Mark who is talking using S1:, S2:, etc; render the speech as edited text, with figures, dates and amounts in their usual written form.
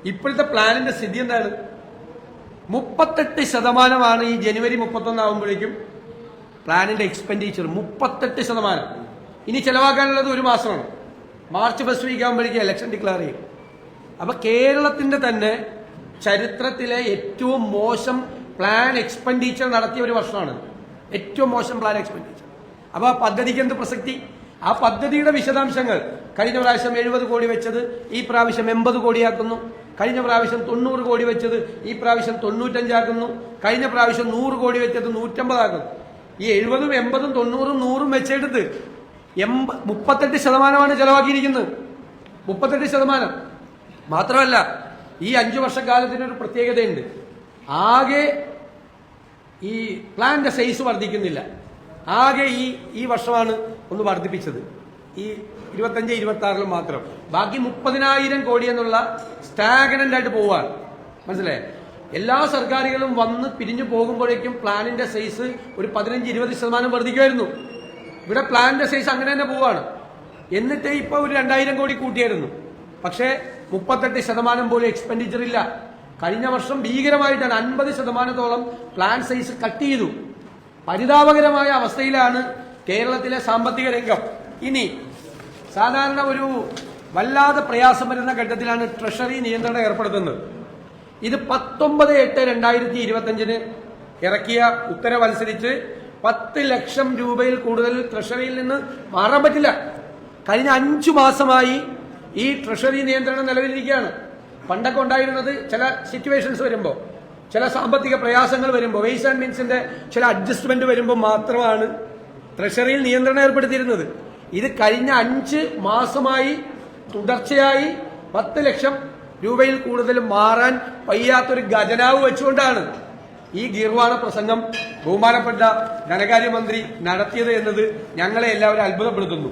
S1: ഇപ്പോഴത്തെ പ്ലാനിന്റെ സ്ഥിതി എന്താണ്? 38% ഈ ജനുവരി 31 ആകുമ്പോഴേക്കും പ്ലാനിന്റെ എക്സ്പെൻഡിച്ചർ 38%. ഇനി ചെലവാക്കാനുള്ളത് ഒരു മാസമാണ്. മാർച്ച് ഫസ്റ്റ് വീക്ക് ആകുമ്പോഴേക്കും ഇലക്ഷൻ ഡിക്ലെയർ ചെയ്യും. അപ്പൊ കേരളത്തിന്റെ തന്നെ ചരിത്രത്തിലെ ഏറ്റവും മോശം പ്ലാൻ എക്സ്പെൻഡിച്ചർ നടത്തിയ ഒരു വർഷമാണ്. ഏറ്റവും മോശം പ്ലാൻ എക്സ്പെൻഡിച്ചർ. അപ്പൊ ആ പദ്ധതിക്ക് എന്ത് പ്രസക്തി? ആ പദ്ധതിയുടെ വിശദാംശങ്ങൾ കഴിഞ്ഞ പ്രാവശ്യം 70 കോടി വെച്ചത് ഈ പ്രാവശ്യം 80 കോടിയാക്കുന്നു. കഴിഞ്ഞ പ്രാവശ്യം 90 കോടി വെച്ചത് ഈ പ്രാവശ്യം 95 ആക്കുന്നു. കഴിഞ്ഞ പ്രാവശ്യം 100 കോടി വെച്ചത് 150 ആക്കുന്നു. ഈ 70, 80, 90, 100 വെച്ചെടുത്ത് 38% ചെലവാക്കിയിരിക്കുന്നത്. 38%. മാത്രമല്ല ഈ 5 വർഷക്കാലത്തിനൊരു പ്രത്യേകതയുണ്ട്. ആകെ ഈ പ്ലാന്റെ സൈസ് വർദ്ധിക്കുന്നില്ല. ആകെ ഈ വർഷമാണ് ഒന്ന് വർദ്ധിപ്പിച്ചത്. ഈ 25-26 മാത്രം. ബാക്കി 30,000 കോടി എന്നുള്ള സ്റ്റാഗ്നന്റ് ആയിട്ട് പോവാണ്. മനസ്സിലായേ? എല്ലാ സർക്കാരുകളും വന്ന് പിരിഞ്ഞു പോകുമ്പോഴേക്കും പ്ലാനിന്റെ സൈസ് ഒരു 15-20% വർദ്ധിക്കുമായിരുന്നു. ഇവിടെ പ്ലാനിന്റെ സൈസ് അങ്ങനെ തന്നെ പോവാണ്. എന്നിട്ട് ഇപ്പൊ ഒരു 2,000 കോടി കൂട്ടിയായിരുന്നു. പക്ഷേ 38% പോലും എക്സ്പെൻഡിച്ചർ ഇല്ല. കഴിഞ്ഞ വർഷം ഭീകരമായിട്ടാണ് 50%-ഓളം പ്ലാൻ സൈസ് കട്ട് ചെയ്തു. പരിതാപകരമായ അവസ്ഥയിലാണ് കേരളത്തിലെ സാമ്പത്തിക രംഗം. ഇനി സാധാരണ ഒരു വല്ലാതെ പ്രയാസം വരുന്ന ഘട്ടത്തിലാണ് ട്രഷറി നിയന്ത്രണം ഏർപ്പെടുത്തുന്നത്. ഇത് 19/8/2025 ഇറക്കിയ ഉത്തരവനുസരിച്ച് 10 ലക്ഷം രൂപയിൽ കൂടുതൽ ട്രഷറിയിൽ നിന്ന് മാറാൻ പറ്റില്ല. കഴിഞ്ഞ 5 മാസമായി ഈ ട്രഷറി നിയന്ത്രണം നിലവിലിരിക്കുകയാണ്. പണ്ടൊക്കെ ഉണ്ടായിരുന്നത് ചില സിറ്റുവേഷൻസ് വരുമ്പോൾ, ചില സാമ്പത്തിക പ്രയാസങ്ങൾ വരുമ്പോൾ, വെയ്സ് ആൻഡ് മീൻസിന്റെ ചില അഡ്ജസ്റ്റ്മെന്റ് വരുമ്പോൾ മാത്രമാണ് ട്രഷറിയിൽ നിയന്ത്രണം ഏർപ്പെടുത്തിയിരുന്നത്. ഇത് കഴിഞ്ഞ 5 മാസമായി തുടർച്ചയായി 10 ലക്ഷം രൂപയിൽ കൂടുതൽ മാറാൻ വയ്യാത്തൊരു ഖജനാവ് വെച്ചുകൊണ്ടാണ് ഈ ഗീർവാണ പ്രസംഗം ബഹുമാനപ്പെട്ട ധനകാര്യമന്ത്രി നടത്തിയത് എന്നത് ഞങ്ങളെ എല്ലാവരും അത്ഭുതപ്പെടുത്തുന്നു.